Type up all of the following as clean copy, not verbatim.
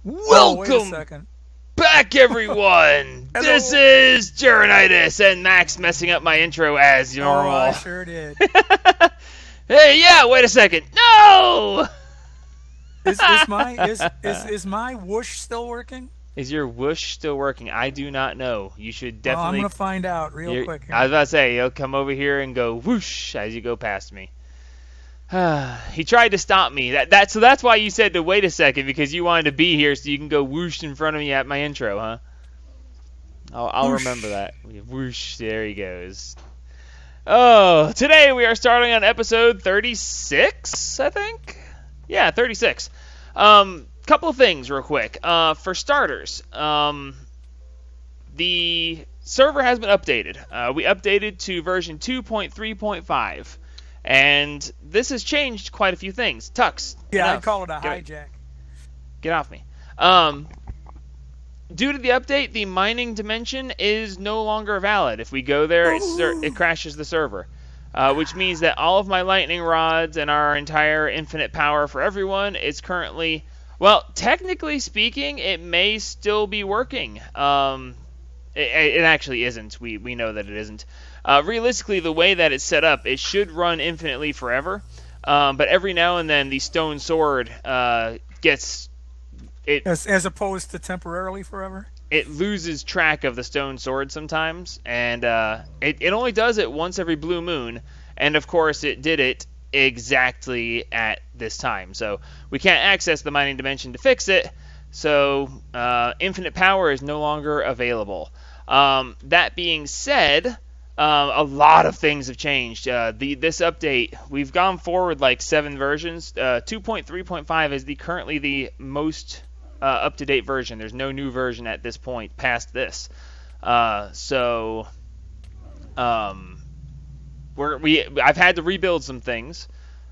Oh, wait a Welcome second. back, everyone! Hello. This is Jurenitis and Max messing up my intro as Oh, I normal. sure did. Hey, yeah, wait a second. No! Is my whoosh still working? Is your whoosh still working? I do not know. You should Well, I'm definitely... gonna find out real quick I was here. about to say, you'll come over here and go whoosh as you go past me. He tried to stop me. So that's why you said to wait a second, because you wanted to be here so you can go whoosh in front of me at my intro, huh? I'll Whoosh. remember that. Whoosh, there he goes. Oh, today we are starting on episode 36, I think? Yeah, 36. Couple of things real quick. For starters, the server has been updated. We updated to version 2.3.5. And this has changed quite a few things. Tux. Yeah, enough. I call it a hijack. Get off me. Due to the update, the mining dimension is no longer valid. If we go there, it crashes the server. Which means that all of my lightning rods and our entire infinite power for everyone is currently... Well, technically speaking, it may still be working. It actually isn't. We know that it isn't. Realistically, the way that it's set up, it should run infinitely forever. But every now and then, the stone sword gets... As opposed to temporarily forever? It loses track of the stone sword sometimes, and it only does it once every blue moon, and of course it did it exactly at this time. So we can't access the mining dimension to fix it, so infinite power is no longer available. That being said, a lot of things have changed. This update, we've gone forward like 7 versions. 2.3.5 is currently the most up-to-date version. There's no new version at this point past this. I've had to rebuild some things.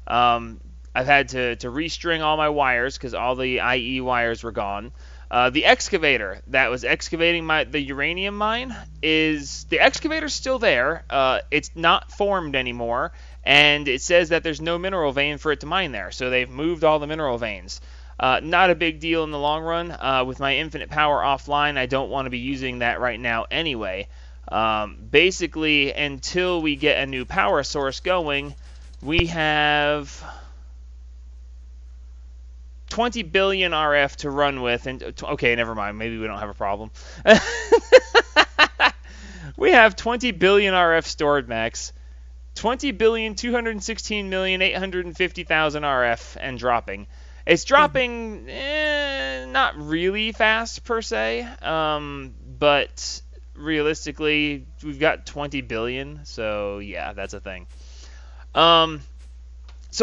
I've had to restring all my wires because all the IE wires were gone. The excavator that was excavating the uranium mine the excavator's still there. It's not formed anymore, and it says that there's no mineral vein for it to mine there. So they've moved all the mineral veins. Not a big deal in the long run. With my infinite power offline, I don't want to be using that right now anyway. Basically, until we get a new power source going, we have 20 billion RF to run with. And okay, never mind. Maybe we don't have a problem. We have 20 billion RF stored, Max. 20,216,850,000 RF and dropping. It's dropping not really fast per se, but realistically, we've got 20 billion, so yeah, that's a thing. So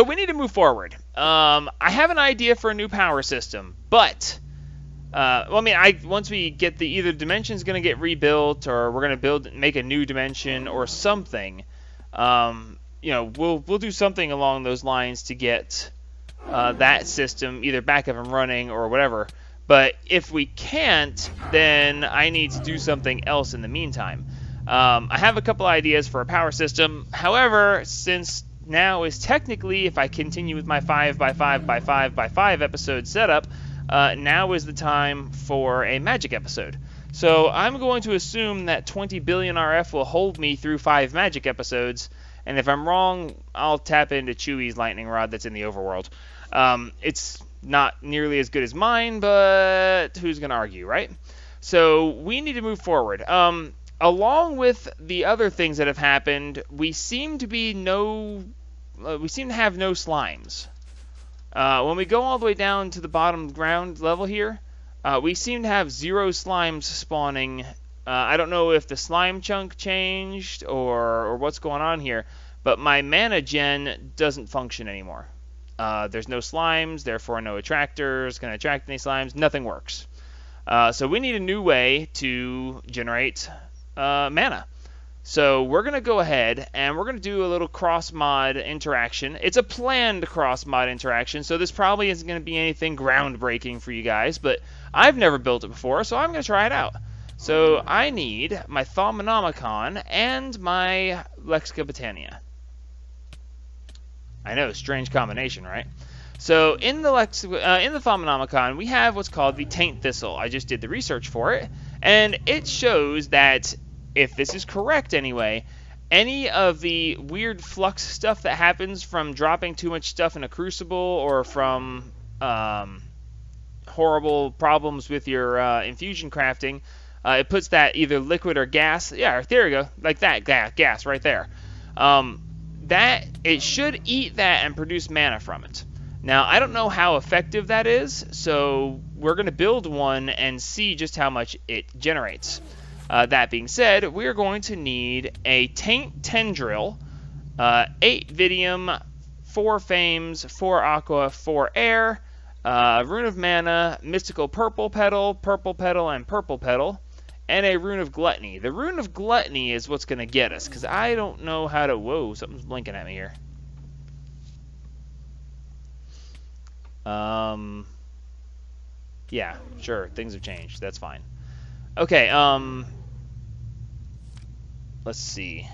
we need to move forward. I have an idea for a new power system, but once we get either dimension's going to get rebuilt, or we're going to make a new dimension or something. We'll do something along those lines to get that system either back up and running or whatever. But if we can't, then I need to do something else in the meantime. I have a couple ideas for a power system. However, since now is technically, if I continue with my 5x5x5x5 episode setup, now is the time for a magic episode. So I'm going to assume that 20 billion RF will hold me through 5 magic episodes, and if I'm wrong, I'll tap into Chewie's lightning rod that's in the overworld. It's not nearly as good as mine, but who's going to argue, right? So we need to move forward. Along with the other things that have happened, we seem to have no slimes. When we go all the way down to the bottom ground level here, we seem to have 0 slimes spawning. I don't know if the slime chunk changed or what's going on here, but my mana gen doesn't function anymore. There's no slimes, therefore no attractors, going to attract any slimes, nothing works. So we need a new way to generate mana. So we're going to go ahead and we're going to do a little cross-mod interaction. It's a planned cross-mod interaction, so this probably isn't going to be anything groundbreaking for you guys, but I've never built it before, so I'm going to try it out. So I need my Thaumonomicon and my Lexica Botania. I know, strange combination, right? So in the Thaumonomicon, we have what's called the Taint Thistle. I just did the research for it, and it shows that, if this is correct anyway, any of the weird flux stuff that happens from dropping too much stuff in a crucible, or from horrible problems with your infusion crafting, it puts that either liquid or gas. Yeah, there we go, like that gas right there. That it should eat that and produce mana from it. Now, I don't know how effective that is, so we're going to build one and see just how much it generates. That being said, we're going to need a Taint Tendril, 8 Vidium, 4 Fames, 4 Aqua, 4 Air, Rune of Mana, Mystical Purple Petal, and Purple Petal, and a Rune of Gluttony. The Rune of Gluttony is what's going to get us, because I don't know how to... Whoa, something's blinking at me here. Yeah, sure, things have changed. That's fine. Okay, let's see.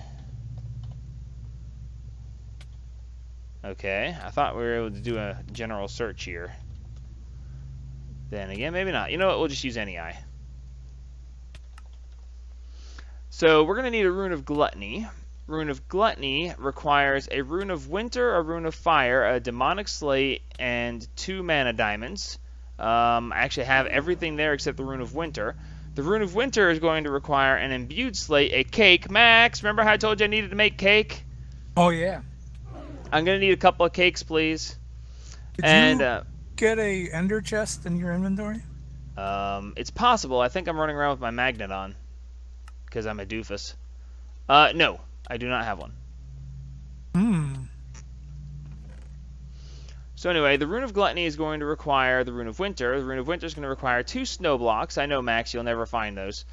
Okay, I thought we were able to do a general search here. Then again, maybe not. You know what, we'll just use any eye. So we're going to need a Rune of Gluttony. Rune of Gluttony requires a Rune of Winter, a Rune of Fire, a Demonic Slate, and 2 Mana Diamonds. I actually have everything there except the Rune of Winter. The Rune of Winter is going to require an Imbued Slate, a cake. Max, remember how I told you I needed to make cake? Oh, yeah. I'm going to need a couple of cakes, please. Did you get a ender chest in your inventory? It's possible. I think I'm running around with my magnet on, because I'm a doofus. No, I do not have one. So anyway, the Rune of Gluttony is going to require the Rune of Winter. The Rune of Winter is going to require 2 snow blocks. I know, Max, you'll never find those.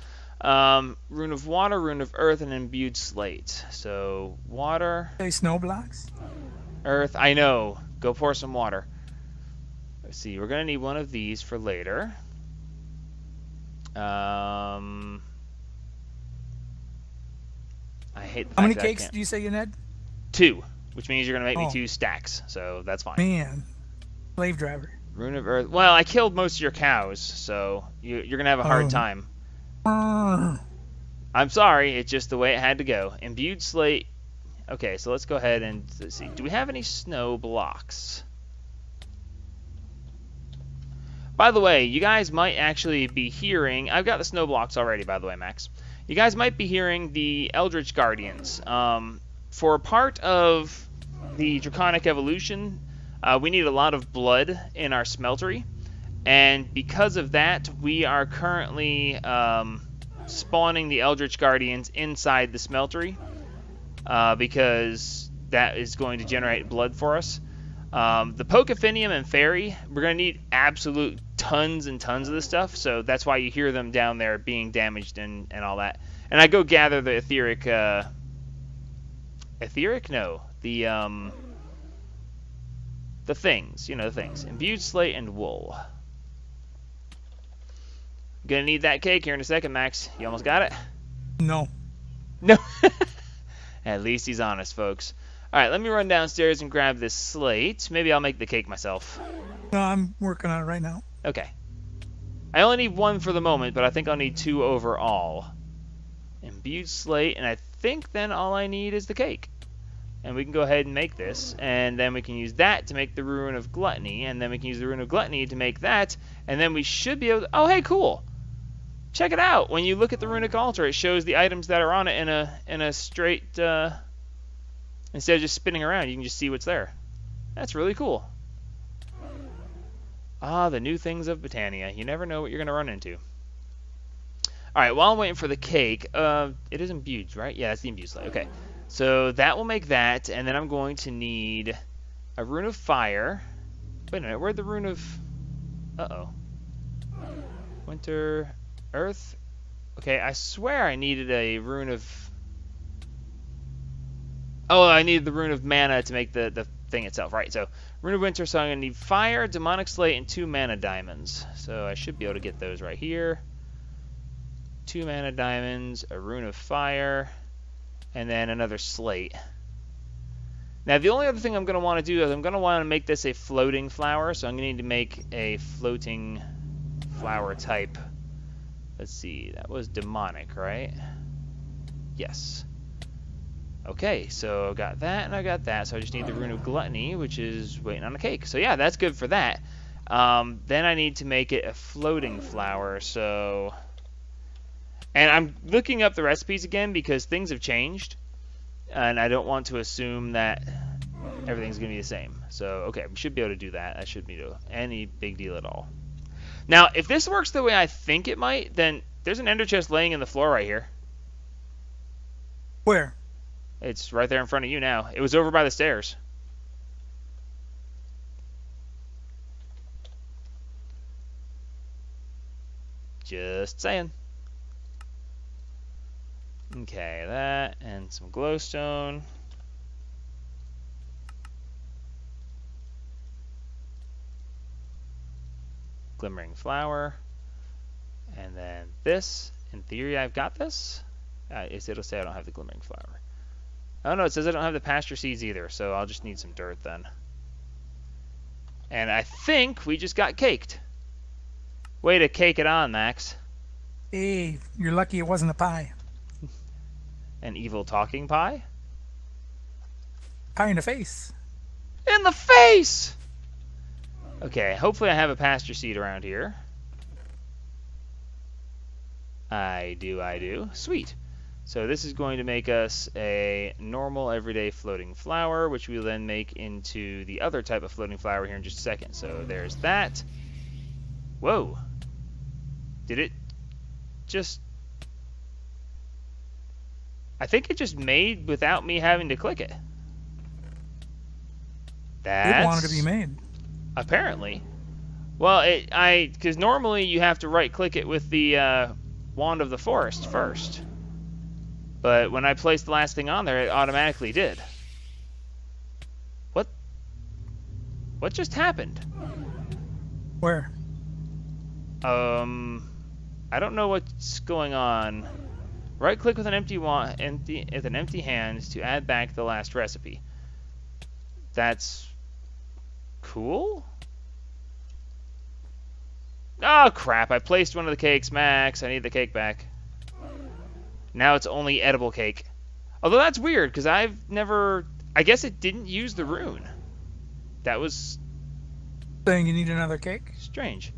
Rune of Water, Rune of Earth, and Imbued Slate. So, water... Say snow blocks? Earth, I know. Go pour some water. Let's see, we're going to need one of these for later. I hate the fact How many that I cakes can't... do you say you need? 2, which means you're going to make me Oh. 2 stacks, so that's fine. Man, slave driver. Rune of Earth. Well, I killed most of your cows, so you're going to have a hard time. I'm sorry, it's just the way it had to go. Imbued Slate. Okay, so let's go ahead and let's see. Do we have any snow blocks? By the way, you guys might actually be hearing... I've got the snow blocks already, by the way, Max. You guys might be hearing the Eldritch Guardians. For part of the Draconic Evolution, we need a lot of blood in our smeltery. And because of that, we are currently spawning the Eldritch Guardians inside the smeltery. Because that is going to generate blood for us. The Pokephinium and Fairy, we're going to need absolute tons and tons of this stuff, so that's why you hear them down there being damaged and all that. And I go gather the etheric, etheric? No. The things, you know, the things. Imbued Slate and Wool. Gonna need that cake here in a second, Max. You almost got it? No. No. At least he's honest, folks. Alright, let me run downstairs and grab this slate. Maybe I'll make the cake myself. No, I'm working on it right now. Okay. I only need 1 for the moment, but I think I'll need 2 overall. Imbued Slate, and I think then all I need is the cake. And we can go ahead and make this, and then we can use that to make the Rune of Gluttony, and then we can use the Rune of Gluttony to make that, and then we should be able to... Oh, hey, cool! Check it out! When you look at the Runic Altar, it shows the items that are on it in a straight... Instead of just spinning around, you can just see what's there. That's really cool. Ah, the new things of Britannia. You never know what you're going to run into. Alright, while I'm waiting for the cake, it is imbued, right? Yeah, that's the imbued slate. Okay. So that will make that, and then I'm going to need a Rune of Fire. Wait a minute, where'd the Rune of... Uh-oh. Winter... Earth? Okay, I swear I needed a Rune of... Oh, I needed the Rune of Mana to make the thing itself. Right, so Rune of Winter, so I'm going to need Fire, Demonic Slate, and 2 Mana Diamonds. So I should be able to get those right here. 2 Mana Diamonds, a Rune of Fire, and then another Slate. Now, the only other thing I'm going to want to do is I'm going to want to make this a floating flower, so I'm going to need to make a floating flower type. Let's see, that was demonic, right? Yes. Okay, so I got that and I got that, so I just need the rune of gluttony, which is waiting on a cake. So yeah, that's good for that. Then I need to make it a floating flower, so... And I'm looking up the recipes again because things have changed, and I don't want to assume that everything's going to be the same. So, okay, we should be able to do that. That shouldn't be any big deal at all. Now, if this works the way I think it might, then there's an ender chest laying in the floor right here. Where? It's right there in front of you now. It was over by the stairs. Just saying. Okay, that and some glowstone. Glimmering flower. And then this. In theory, I've got this. It'll say I don't have the glimmering flower. Oh no, it says I don't have the pasture seeds either, so I'll just need some dirt then. And I think we just got caked. Way to cake it on, Max. Hey, you're lucky it wasn't a pie. An evil talking pie? Pie in the face. In the face! Okay, hopefully I have a pasture seed around here. I do. Sweet. So this is going to make us a normal everyday floating flower, which we'll then make into the other type of floating flower here in just a second. So there's that. Whoa. Did it just... I think it just made without me having to click it. That's... It wanted to be made. Apparently. Well, because normally you have to right-click it with the Wand of the Forest first. But when I placed the last thing on there, it automatically did. What? What just happened? Where? I don't know what's going on. Right-click with an empty hand to add back the last recipe. That's cool. Oh crap! I placed one of the cakes, Max. I need the cake back. Now it's only edible cake. Although that's weird, because I've never... I guess it didn't use the rune. That was... Saying you need another cake? Strange.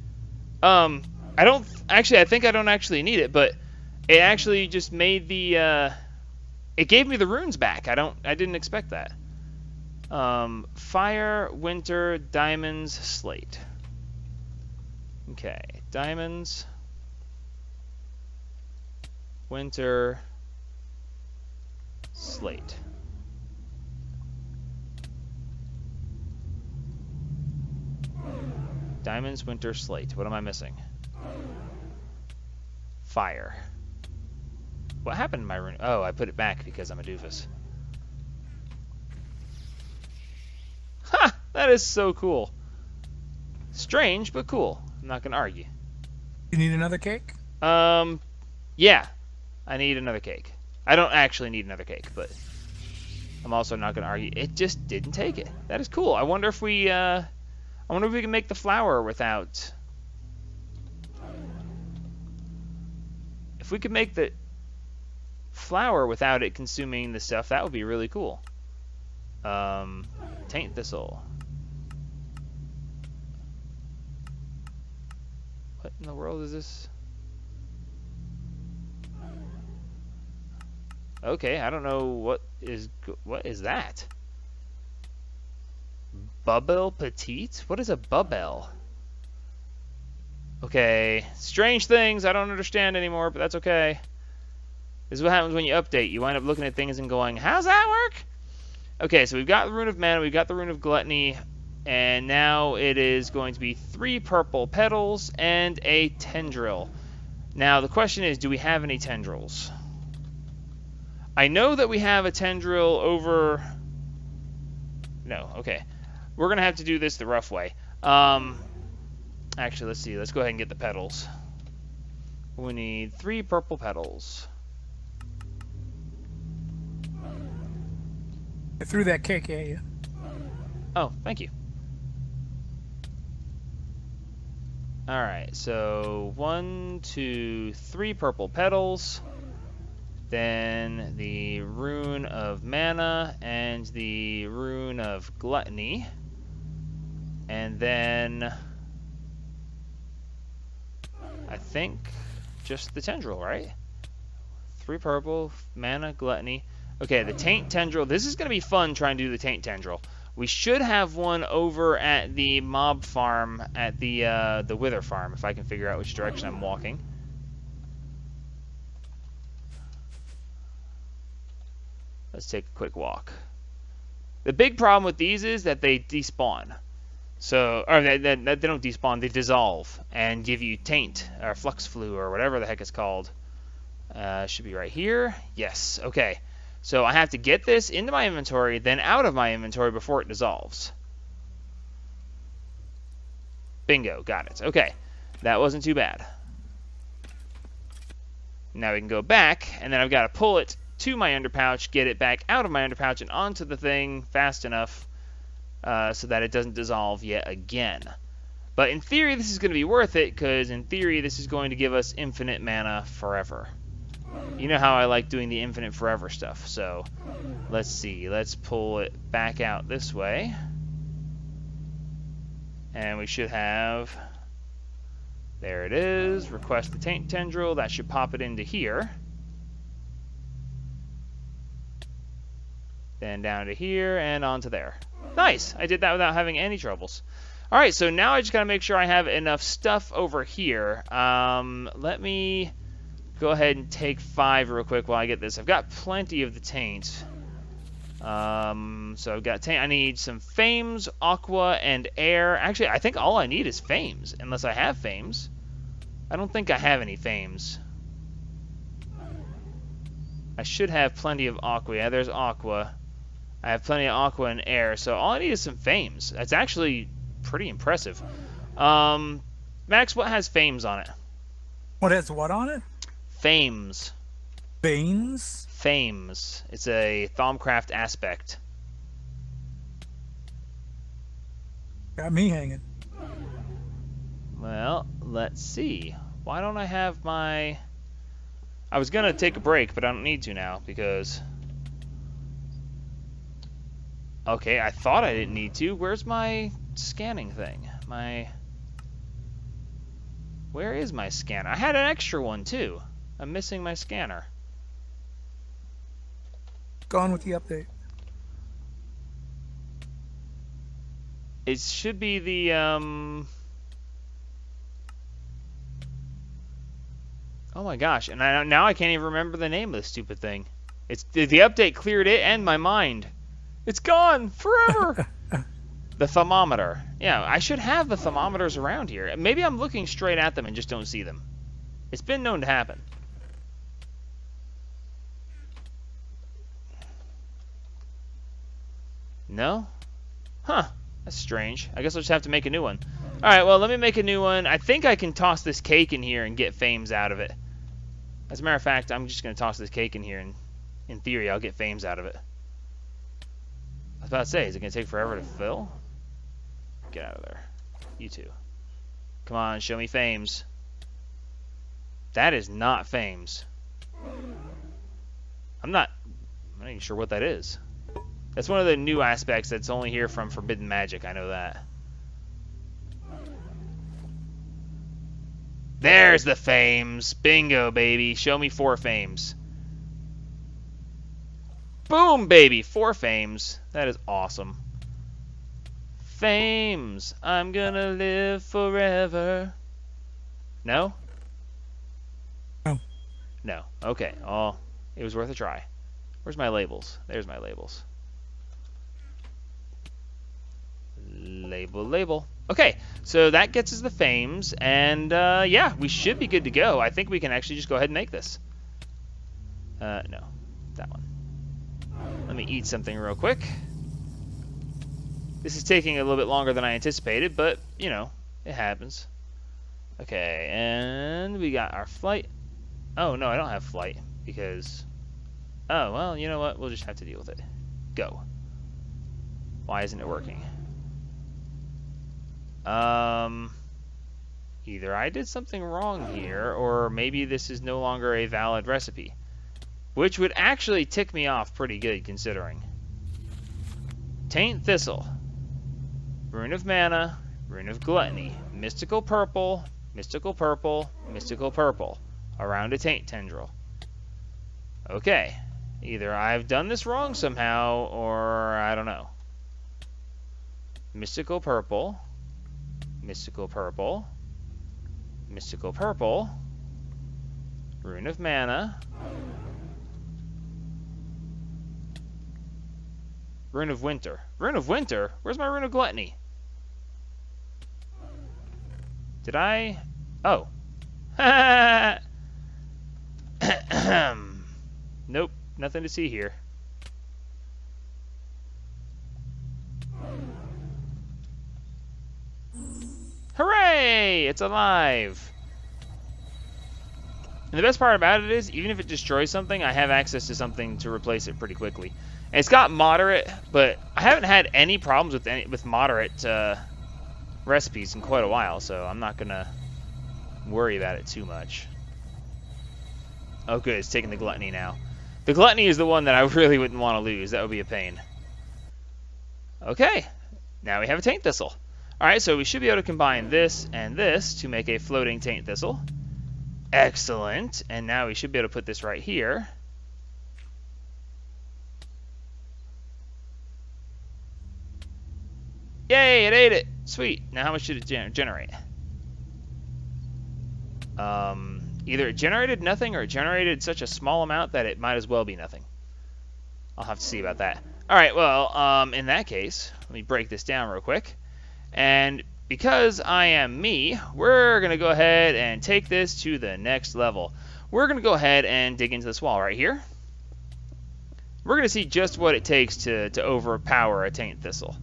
I don't... Actually, I think I don't actually need it, but it actually just made the... It gave me the runes back. I didn't expect that. Fire, winter, diamonds, slate. Okay. Diamonds... Winter, slate. Diamonds, winter, slate. What am I missing? Fire. What happened to my rune? Oh, I put it back because I'm a doofus. Ha! That is so cool. Strange, but cool. I'm not gonna argue. You need another cake? Yeah. I need another cake. I don't actually need another cake, but I'm also not going to argue. It just didn't take it. That is cool. I wonder if we can make the flower without... If we could make the flower without it consuming the stuff, that would be really cool. Taint thistle. What in the world is this? Okay, I don't know what is that? Bubble petite? What is a bubble? Okay, strange things I don't understand anymore, but that's okay. This is what happens when you update. You wind up looking at things and going, how's that work? Okay, so we've got the rune of mana, we've got the rune of gluttony, and now it is going to be 3 purple petals and a tendril. Now the question is, do we have any tendrils? I know that we have a tendril over... No, okay. We're going to have to do this the rough way. Actually, let's see. Let's go ahead and get the petals. We need 3 purple petals. I threw that cake at you. Oh, thank you. Alright, so 1, 2, 3 purple petals. Then the rune of mana and the rune of gluttony. And then I think just the tendril, right? 3 purple, mana, gluttony. Okay, the taint tendril. This is going to be fun trying to do the taint tendril. We should have one over at the mob farm, at the wither farm, if I can figure out which direction I'm walking. Let's take a quick walk. The big problem with these is that they despawn. So, or they don't despawn, they dissolve and give you taint or flux flu or whatever the heck it's called. Should be right here. Yes. Okay. So I have to get this into my inventory, then out of my inventory before it dissolves. Bingo. Got it. Okay. That wasn't too bad. Now we can go back, and then I've got to pull it to my underpouch, get it back out of my underpouch and onto the thing fast enough so that it doesn't dissolve yet again. But in theory, this is going to be worth it, because in theory, this is going to give us infinite mana forever. You know how I like doing the infinite forever stuff. So let's see. Let's pull it back out this way. And we should have... There it is. Request the taint tendril. That should pop it into here. Then down to here and onto there. Nice! I did that without having any troubles. Alright, so now I just gotta make sure I have enough stuff over here. Let me go ahead and take 5 real quick while I get this. I've got plenty of the taint. So I've got taint. I need some fames, aqua, and air. Actually, I think all I need is fames, unless I have fames. I don't think I have any fames. I should have plenty of aqua. Yeah, there's aqua. I have plenty of aqua and air, so all I need is some fames. That's actually pretty impressive. Max, what has fames on it? What has what on it? Fames. Veins? Fames. It's a Thaumcraft aspect. Got me hanging. Well, let's see. Why don't I have my... I was going to take a break, but I don't need to now, because... Okay, I thought I didn't need to. Where's my scanning thing? Where is my scanner? I had an extra one, too. I'm missing my scanner. Gone with the update. It should be the, Oh my gosh, and now I can't even remember the name of this stupid thing. The update cleared it and my mind. It's gone forever. The thermometer. Yeah, I should have the thermometers around here. Maybe I'm looking straight at them and just don't see them. It's been known to happen. No? Huh. That's strange. I guess I'll just have to make a new one. Alright, well, let me make a new one. I think I can toss this cake in here and get fames out of it. As a matter of fact, I'm just going to toss this cake in here, and in theory, I'll get fames out of it. I was about to say, is it going to take forever to fill? Get out of there. You two. Come on, show me fames. That is not fames. I'm not even sure what that is. That's one of the new aspects that's only here from Forbidden Magic, I know that. There's the fames. Bingo, baby. Show me 4 fames. Boom, baby. 4 fames. That is awesome. Fames. I'm gonna live forever. No? No. No. Okay. Oh, it was worth a try. Where's my labels? There's my labels. Label. Okay, so that gets us the fames, and yeah, we should be good to go. I think we can actually just go ahead and make this. No, that one. Let me eat something real quick. This is taking a little bit longer than I anticipated, but, you know, it happens. Okay, and we got our flight. Oh, no, I don't have flight, because... Oh, well, you know what? We'll just have to deal with it. Go. Why isn't it working? Either I did something wrong here, or maybe this is no longer a valid recipe. Which would actually tick me off pretty good, considering. Taint Thistle. Rune of Mana. Rune of Gluttony. Mystical Purple. Mystical Purple. Mystical Purple. Around a Taint Tendril. Okay. Either I've done this wrong somehow, or I don't know. Mystical Purple. Mystical Purple. Mystical Purple. Rune of Mana. Rune of Winter. Rune of Winter? Where's my Rune of Gluttony? Did I? Oh. Nope. Nothing to see here. Hooray! It's alive! And the best part about it is, even if it destroys something, I have access to something to replace it pretty quickly. And it's got moderate, but I haven't had any problems with moderate recipes in quite a while, so I'm not gonna worry about it too much. Oh good, it's taking the Gluttony now. The Gluttony is the one that I really wouldn't want to lose. That would be a pain. Okay, now we have a Taint Thistle. Alright, so we should be able to combine this and this to make a floating Taint Thistle. Excellent. And now we should be able to put this right here. Yay, it ate it. Sweet. Now how much did it generate? Either it generated nothing or it generated such a small amount that it might as well be nothing. I'll have to see about that. Alright, well, in that case, let me break this down real quick. And because I am me, we're going to go ahead and take this to the next level. We're going to go ahead and dig into this wall right here. We're going to see just what it takes to overpower a Taint Thistle.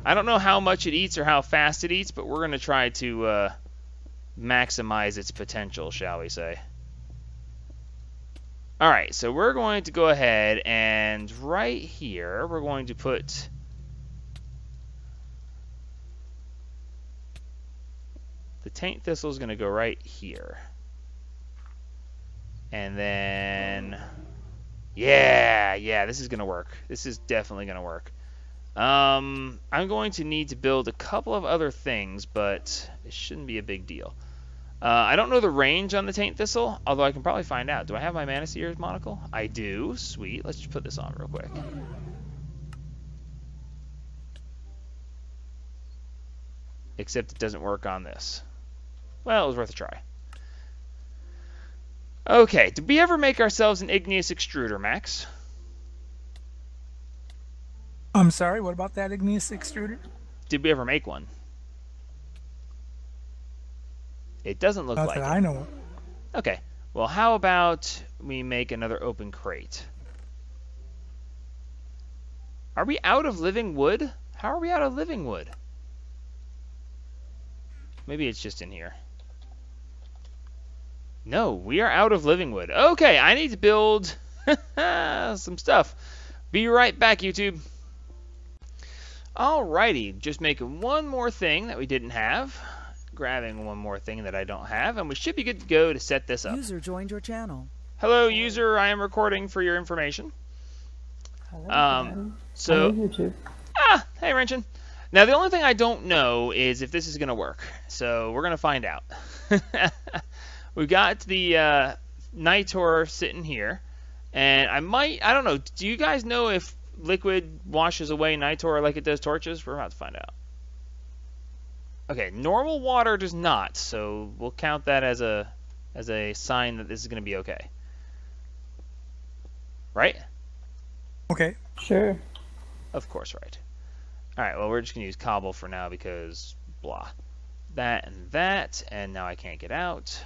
I don't know how much it eats or how fast it eats, but we're going to try to maximize its potential, shall we say. Alright, so we're going to go ahead and right here, we're going to put... The Taint Thistle is going to go right here. And then... Yeah, this is going to work. This is definitely going to work. I'm going to need to build a couple of other things, but it shouldn't be a big deal. I don't know the range on the Taint Thistle, although I can probably find out. Do I have my Mana Seer's monocle? I do. Sweet. Let's just put this on real quick. Except it doesn't work on this. Well, it was worth a try. Okay, did we ever make ourselves an igneous extruder, Max? I'm sorry, what about that igneous extruder? Did we ever make one? It doesn't look Not like that it. I know. Okay, well, how about we make another open crate? Are we out of living wood? How are we out of living wood? Maybe it's just in here. No, we are out of living wood. Okay, I need to build some stuff. Be right back, YouTube. Alrighty, just making one more thing that we didn't have. Grabbing one more thing that I don't have, and we should be good to go to set this up. User joined your channel. Hello, user. I am recording for your information. Hello, So, YouTube. Hey, Wrenchin. Now, the only thing I don't know is if this is going to work. So, we're going to find out. We've got the Nitor sitting here. And I don't know, do you guys know if liquid washes away Nitor like it does torches? We're about to find out. Okay, normal water does not, so we'll count that as a sign that this is going to be okay. Right? Okay. Sure. Of course, right. Alright, well, we're just going to use cobble for now because blah. That, and now I can't get out.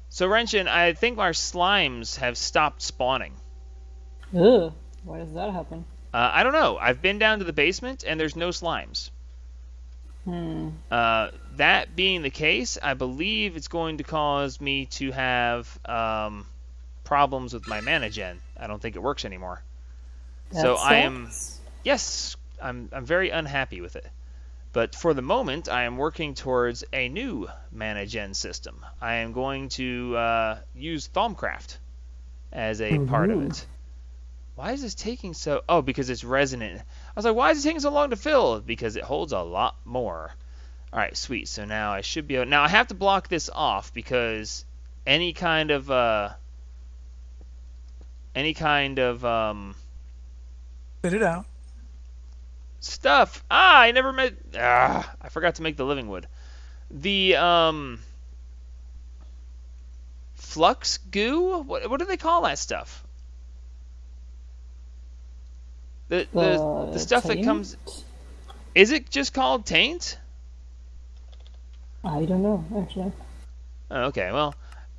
So, Wrenchin, I think our slimes have stopped spawning. Ugh. Why does that happen? I don't know. I've been down to the basement, and there's no slimes. That being the case, I believe it's going to cause me to have problems with my mana gen. I don't think it works anymore. That So sucks. I am yes, I'm very unhappy with it. But for the moment, I am working towards a new mana gen system. I am going to use Thaumcraft as a part of it. Why is this taking so... Oh, because it's resonant. I was like, why is it taking so long to fill? Because it holds a lot more. Alright, sweet. So now I should be able... Now I have to block this off because any kind of... Spit it out. Stuff. I never made... I forgot to make the living wood. The, flux goo? What do they call that stuff? The stuff that comes... Is it just called taint? I don't know, actually. Oh, okay, well,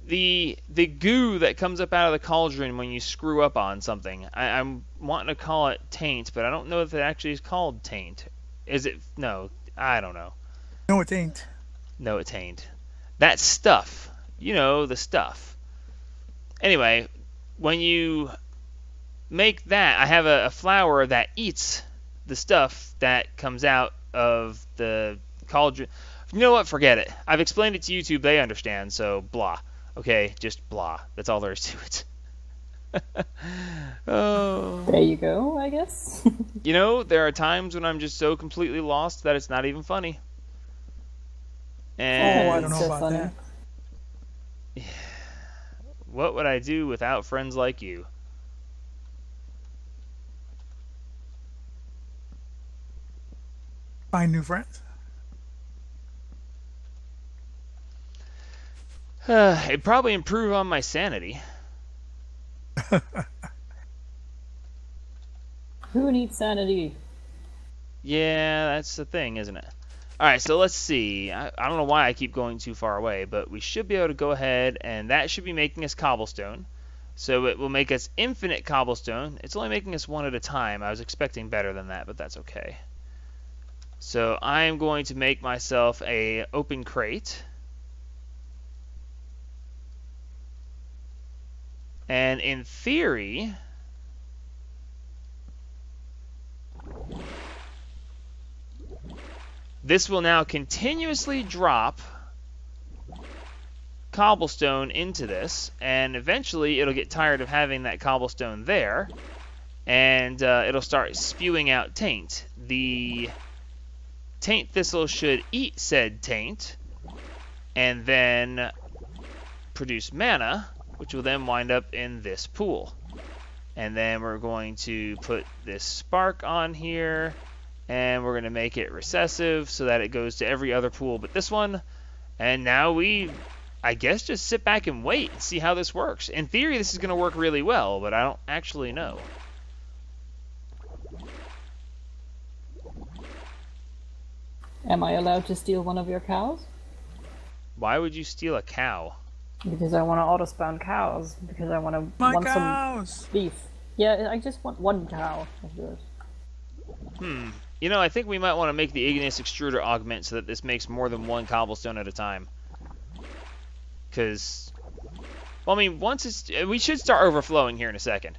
the goo that comes up out of the cauldron when you screw up on something, I'm wanting to call it taint, but I don't know if it actually is called taint. Is it? No, I don't know. No, it ain't. No, it ain't. That stuff. You know, the stuff. Anyway, when you make that, I have a flower that eats the stuff that comes out of the cauldron. You know what? Forget it. I've explained it to YouTube. They understand, so blah. Okay, just blah. That's all there is to it. Oh. There you go, I guess. You know, there are times when I'm just so completely lost that it's not even funny. And I don't know so about funny. that. What would I do without friends like you? Find new friends. It'd probably improve on my sanity. Who needs sanity? Yeah, that's the thing, isn't it? Alright, so let's see. I don't know why I keep going too far away, but we should be able to go ahead, and that should be making us cobblestone. So it will make us infinite cobblestone. It's only making us one at a time. I was expecting better than that, but that's okay. So I am going to make myself a open crate. And in theory, this will now continuously drop cobblestone into this, and eventually it'll get tired of having that cobblestone there, and it'll start spewing out taint. The taint thistle should eat said taint, and then produce mana, which will then wind up in this pool. And then we're going to put this spark on here, and we're going to make it recessive so that it goes to every other pool but this one. And now we, I guess, just sit back and wait and see how this works. In theory, this is going to work really well, but I don't actually know. Am I allowed to steal one of your cows? Why would you steal a cow? Because I want to auto-spawn cows. Because I want My some cows! beef. Yeah, I just want one cow of yours. You know, I think we might want to make the igneous extruder augment so that this makes more than one cobblestone at a time. Because, well, I mean, once it's... We should start overflowing here in a second.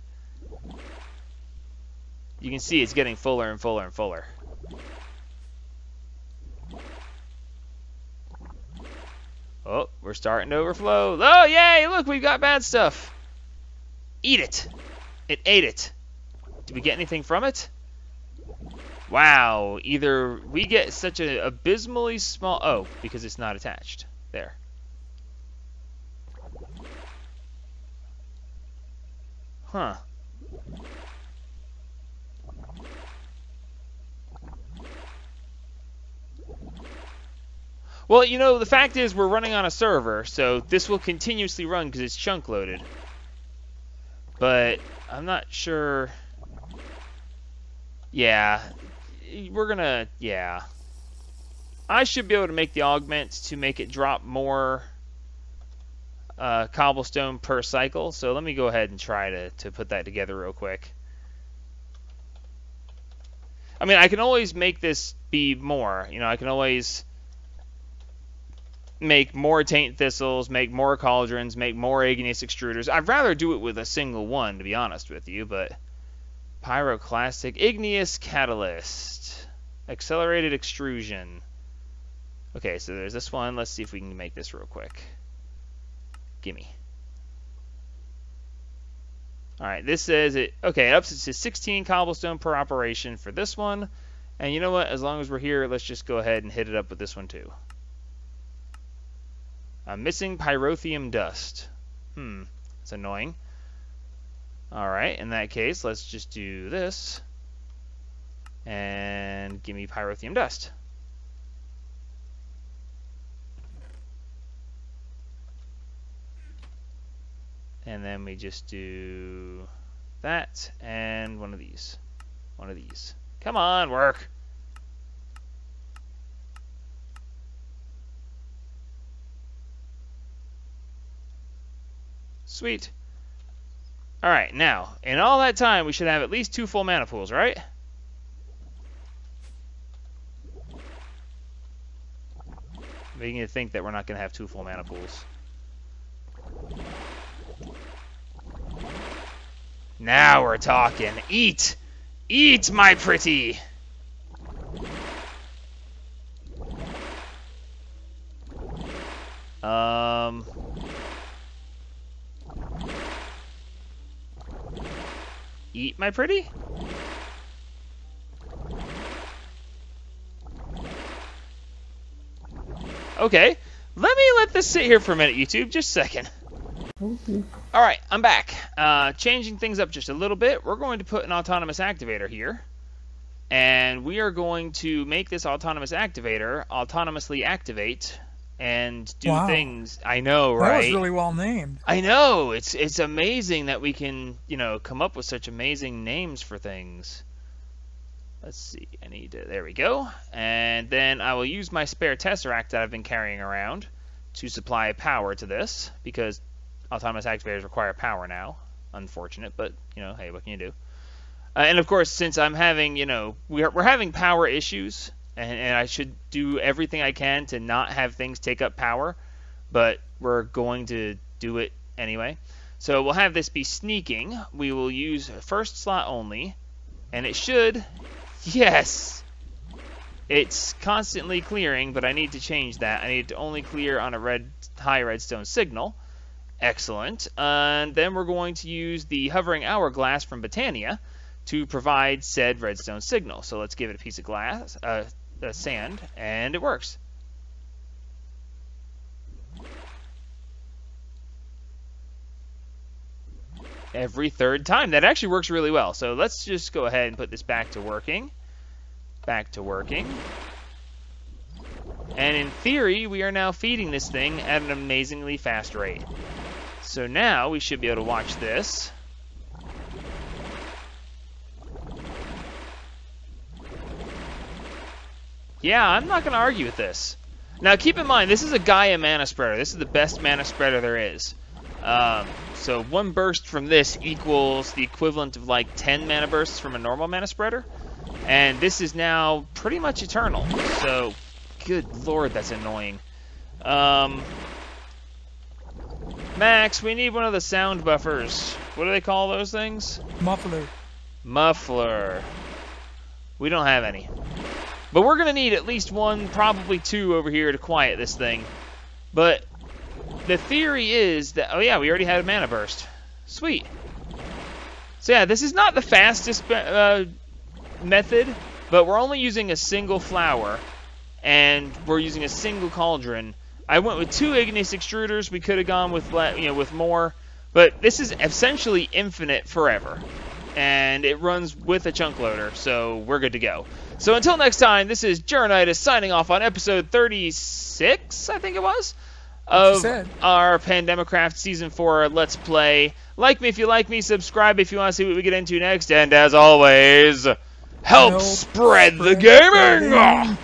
You can see it's getting fuller and fuller and fuller. Oh, we're starting to overflow. Oh, yay! Look, we've got bad stuff. Eat it. It ate it. Did we get anything from it? Wow. Either we get such an abysmally small... Oh, because it's not attached. There. Huh. Well, you know, the fact is we're running on a server, so this will continuously run because it's chunk loaded. But I'm not sure... Yeah. We're gonna... Yeah. I should be able to make the augment to make it drop more cobblestone per cycle. So let me go ahead and try to put that together real quick. I mean, I can always make this be more. You know, I can always... make more taint thistles, make more cauldrons, make more igneous extruders. I'd rather do it with a single one, to be honest with you, but Pyroclastic. Igneous catalyst. Accelerated extrusion. Okay, so there's this one. Let's see if we can make this real quick. Gimme. Alright, this says it. Okay, it ups it to 16 cobblestone per operation for this one. And you know what? As long as we're here, let's just go ahead and hit it up with this one too. I'm missing pyrotheum dust. That's annoying. Alright, in that case, let's just do this. And give me pyrotheum dust. And then we just do that and one of these. One of these. Come on, work! Sweet. Alright, now, in all that time, we should have at least 2 full mana pools, right? Making you think that we're not going to have 2 full mana pools. Now we're talking. Eat! Eat, my pretty! Eat, my pretty? Okay, let this sit here for a minute, YouTube. Just a second. Okay. Alright, I'm back. Changing things up just a little bit. We're going to put an autonomous activator here. And we are going to make this autonomous activator autonomously activate and do things. I know, right? That was really well named. I know. It's amazing that we can, you know, come up with such amazing names for things. Let's see. I need to. There we go. And then I will use my spare tesseract that I've been carrying around to supply power to this, because autonomous activators require power now. Unfortunate, but you know, hey, what can you do? And of course, since I'm having, you know, we're having power issues, and I should do everything I can to not have things take up power, but we're going to do it anyway. So we'll have this be sneaking. We will use first slot only, and it should, yes, it's constantly clearing, but I need to change that. I need to only clear on a high redstone signal. Excellent. And then we're going to use the hovering hourglass from Botania to provide said redstone signal. So let's give it a piece of glass, sand, and it works. Every third time. That actually works really well. So let's just go ahead and put this back to working. Back to working. And in theory, we are now feeding this thing at an amazingly fast rate. So now we should be able to watch this. Yeah, I'm not going to argue with this. Now keep in mind, this is a Gaia mana spreader. This is the best mana spreader there is. So one burst from this equals the equivalent of like 10 mana bursts from a normal mana spreader. And this is now pretty much eternal. So, good lord, that's annoying. Max, we need one of the sound buffers. What do they call those things? Muffler. Muffler. We don't have any. But we're going to need at least one, probably 2 over here to quiet this thing. But the theory is that... Oh yeah, we already had a mana burst. Sweet. So yeah, this is not the fastest method, but we're only using a single flower. And we're using a single cauldron. I went with 2 igneous extruders. We could have gone with, with more. But this is essentially infinite forever. And it runs with a chunk loader, so we're good to go. So until next time, this is Journitis signing off on episode 36, I think it was, of our Pandemicraft Season 4 Let's Play. Like me if you like me, subscribe if you want to see what we get into next, and as always, help spread the gaming!